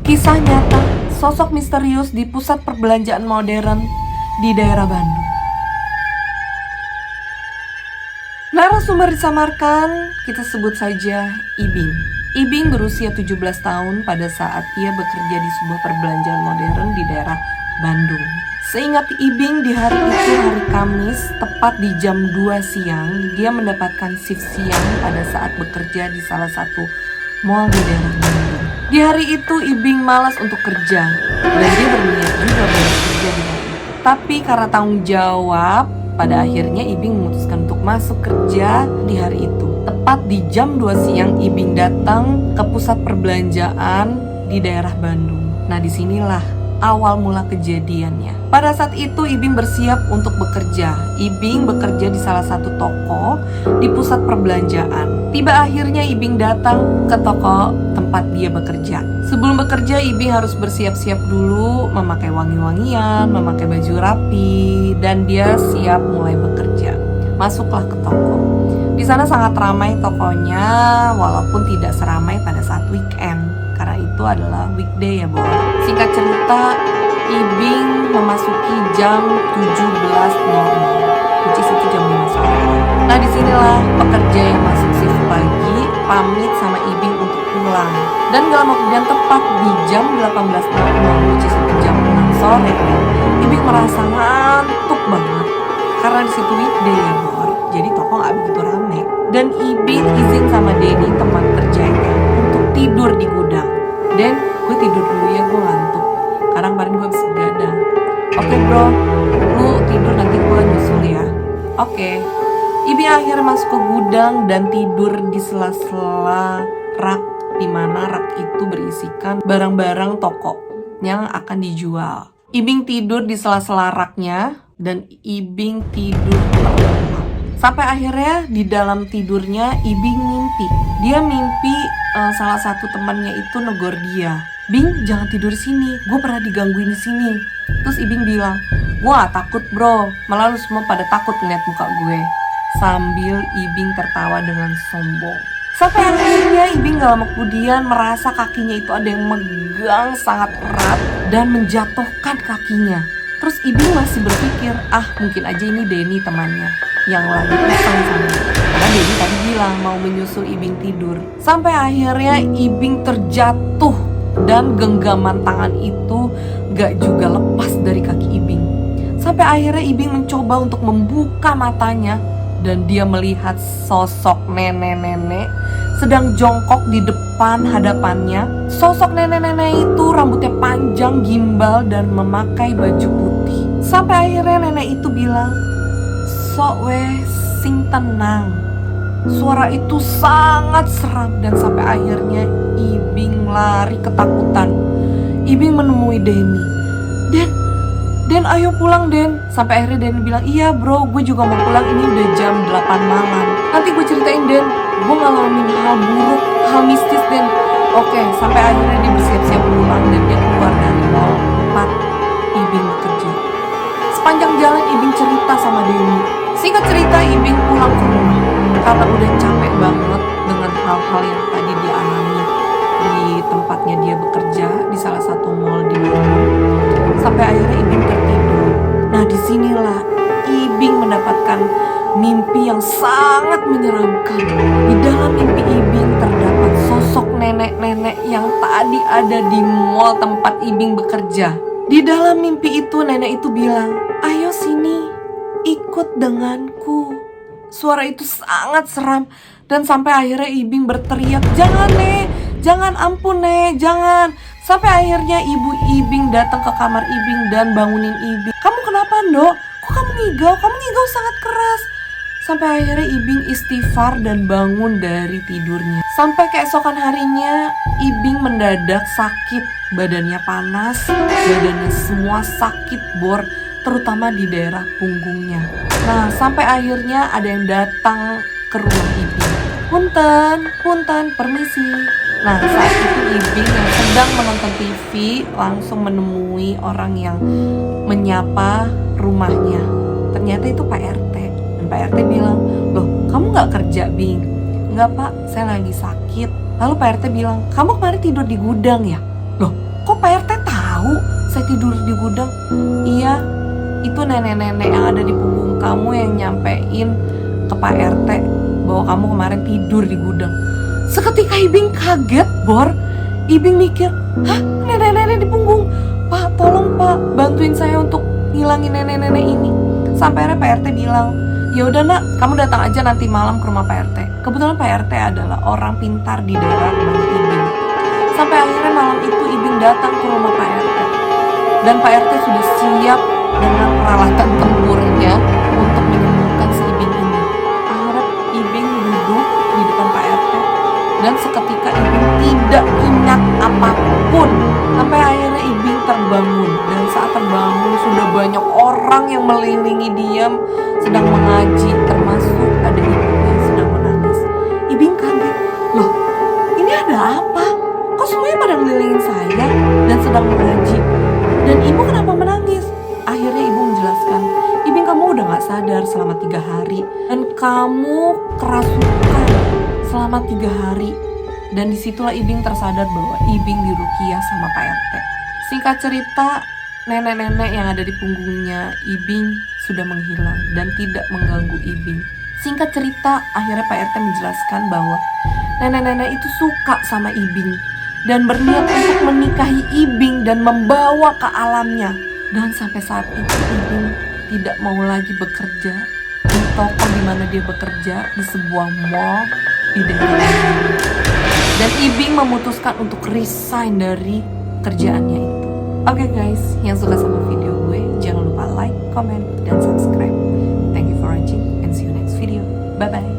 Kisah nyata sosok misterius di pusat perbelanjaan modern di daerah Bandung. Narasumber disamarkan, kita sebut saja Ibing. Ibing berusia 17 tahun pada saat ia bekerja di sebuah perbelanjaan modern di daerah Bandung. Seingat Ibing, di hari itu, hari Kamis, tepat di jam 2 siang, dia mendapatkan shift siang pada saat bekerja di salah satu mall di daerah Bandung. Di hari itu Ibing malas untuk kerja dan dia berniat juga bekerja di hari itu. Tapi karena tanggung jawab, pada akhirnya Ibing memutuskan untuk masuk kerja di hari itu. Tepat di jam 2 siang Ibing datang ke pusat perbelanjaan di daerah Bandung. Nah, disinilah awal mula kejadiannya. Pada saat itu Ibing bersiap untuk bekerja. Ibing bekerja di salah satu toko di pusat perbelanjaan. Tiba akhirnya Ibing datang ke toko tempat dia bekerja. Sebelum bekerja Ibing harus bersiap-siap dulu, memakai wangi-wangian, memakai baju rapi, dan dia siap mulai bekerja. Masuklah ke toko. Di sana sangat ramai tokonya, walaupun tidak seramai pada saat weekend, karena itu adalah weekday ya, Bo. Singkat cerita, Ibing memasuki jam 17.00, which is itu jam 5 sore. Nah, disinilah pekerja yang masuk shift pagi pamit sama Ibing untuk pulang. Dan gak lama kemudian tepat di jam 18.00, which is itu jam 6 sore, Ibing merasa ngantuk banget karena di situ weekday ya, Bor. Jadi toko gak begitu rame. Dan Ibing izin sama Denny, teman kerjanya, untuk tidur di gudang. Den, gue tidur dulu ya, gue ngantuk. Karena kemarin gue habis begadang. Oke bro, lu tidur nanti gue nyusul ya. Oke. Ibing akhirnya masuk ke gudang dan tidur di sela-sela rak, di mana rak itu berisikan barang-barang toko yang akan dijual. Ibing tidur di sela-sela raknya dan Ibing tidur terlelap. Sampai akhirnya di dalam tidurnya Ibing mimpi. Dia mimpi salah satu temannya itu negor dia. Bing, jangan tidur di sini. Gue pernah digangguin di sini. Terus Ibing bilang, gue gak takut bro. Malah lu semua pada takut ngeliat muka gue. Sambil Ibing tertawa dengan sombong. Sampai akhirnya Ibing gak lama kemudian merasa kakinya itu ada yang megang sangat erat dan menjatuhkan kakinya. Terus Ibing masih berpikir, mungkin aja ini Denny temannya yang lagi pisang sama dia. Karena Denny tadi bilang mau menyusul Ibing tidur. Sampai akhirnya Ibing terjatuh dan genggaman tangan itu gak juga lepas dari kaki Ibing. Sampai akhirnya Ibing mencoba untuk membuka matanya dan dia melihat sosok nenek-nenek sedang jongkok di depan hadapannya. Sosok nenek-nenek itu rambutnya panjang, gimbal, dan memakai baju putih. Sampai akhirnya nenek itu bilang, "Sok weh, sing tenang." Suara itu sangat seram dan sampai akhirnya Ibing lari ketakutan. Ibing menemui Denny. Den, ayo pulang Den. Sampai akhirnya Denny bilang, "Iya bro, gue juga mau pulang, ini udah jam 8 malam. Nanti gue ceritain Den, gue ngalamin hal buruk, hal mistis Den." Oke, sampai akhirnya dia bersiap-siap pulang dan dia keluar dari mall tempat Ibing bekerja. Sepanjang jalan Ibing cerita sama Denny. Singkat cerita Ibing pulang ke rumah karena udah capek banget dengan hal-hal yang tadi dia alami di tempatnya dia bekerja di salah satu mall di Bandung. Sampai akhirnya Ibing tertidur. Nah, disinilah Ibing mendapatkan mimpi yang sangat menyeramkan. Di dalam mimpi Ibing terdapat sosok nenek-nenek yang tadi ada di mall tempat Ibing bekerja. Di dalam mimpi itu nenek itu bilang, "Ayo sini, ikut denganku." Suara itu sangat seram dan sampai akhirnya Ibing berteriak, "Jangan Nek, jangan, ampun Nek, jangan." Sampai akhirnya ibu Ibing datang ke kamar Ibing dan bangunin Ibing. "Kamu kenapa Ndok? Kok kamu ngigau? Kamu ngigau sangat keras." Sampai akhirnya Ibing istighfar dan bangun dari tidurnya. Sampai keesokan harinya Ibing mendadak sakit. Badannya panas, badannya semua sakit bor, terutama di daerah punggungnya. Nah, sampai akhirnya ada yang datang ke rumah Ibing. Punten, permisi." Nah, saat itu Ibing yang sedang menonton TV langsung menemui orang yang menyapa rumahnya. Ternyata itu Pak RT. Dan Pak RT bilang, "Loh, kamu gak kerja, Bing?" "Enggak Pak, saya lagi sakit." Lalu Pak RT bilang, "Kamu kemarin tidur di gudang ya?" "Loh, kok Pak RT tahu saya tidur di gudang? Iya, itu nenek-nenek yang ada di punggung kamu yang nyampein ke Pak RT bahwa kamu kemarin tidur di gudang. Seketika Ibing kaget, Bor. Ibing mikir, hah, nenek-nenek di punggung? Pak, tolong Pak, bantuin saya untuk ngilangin nenek-nenek ini. Sampai akhirnya Pak RT bilang, ya udah nak, kamu datang aja nanti malam ke rumah Pak RT. Kebetulan Pak RT adalah orang pintar di daerah rumahnya Ibing. Sampai akhirnya malam itu Ibing datang ke rumah Pak RT. Dan Pak RT sudah siap dengan peralatan tempurnya untuk menyembuhkan si Ibing ini. Akhirnya Ibing duduk di depan Pak RT. Dan seketika Ibing tidak ingat apapun. Sampai akhirnya Ibing terbangun. Dan saat terbangun sudah banyak orang yang melilingi dia sedang mengaji. Termasuk ada ibu yang sedang menangis. Ibing kaget. Loh, ini ada apa? Kok semuanya pada ngelilingin saya dan sedang mengaji? Dan ibu kenapa menangis? Akhirnya ibu menjelaskan, Ibing kamu udah gak sadar selama 3 hari. Dan kamu kerasukan selama 3 hari. Dan disitulah Ibing tersadar bahwa Ibing diruqyah sama Pak RT. Singkat cerita, nenek-nenek yang ada di punggungnya Ibing sudah menghilang dan tidak mengganggu Ibing. Singkat cerita, akhirnya Pak RT menjelaskan bahwa nenek-nenek itu suka sama Ibing dan berniat untuk menikahi Ibing dan membawa ke alamnya. Dan sampai saat itu Ibing tidak mau lagi bekerja di toko di mana dia bekerja, di sebuah mall di daerah Bandung. Dan Ibing memutuskan untuk resign dari kerjaannya itu. Oke guys, yang suka sama video gue, jangan lupa like, comment, dan subscribe. Thank you for watching and see you next video. Bye bye.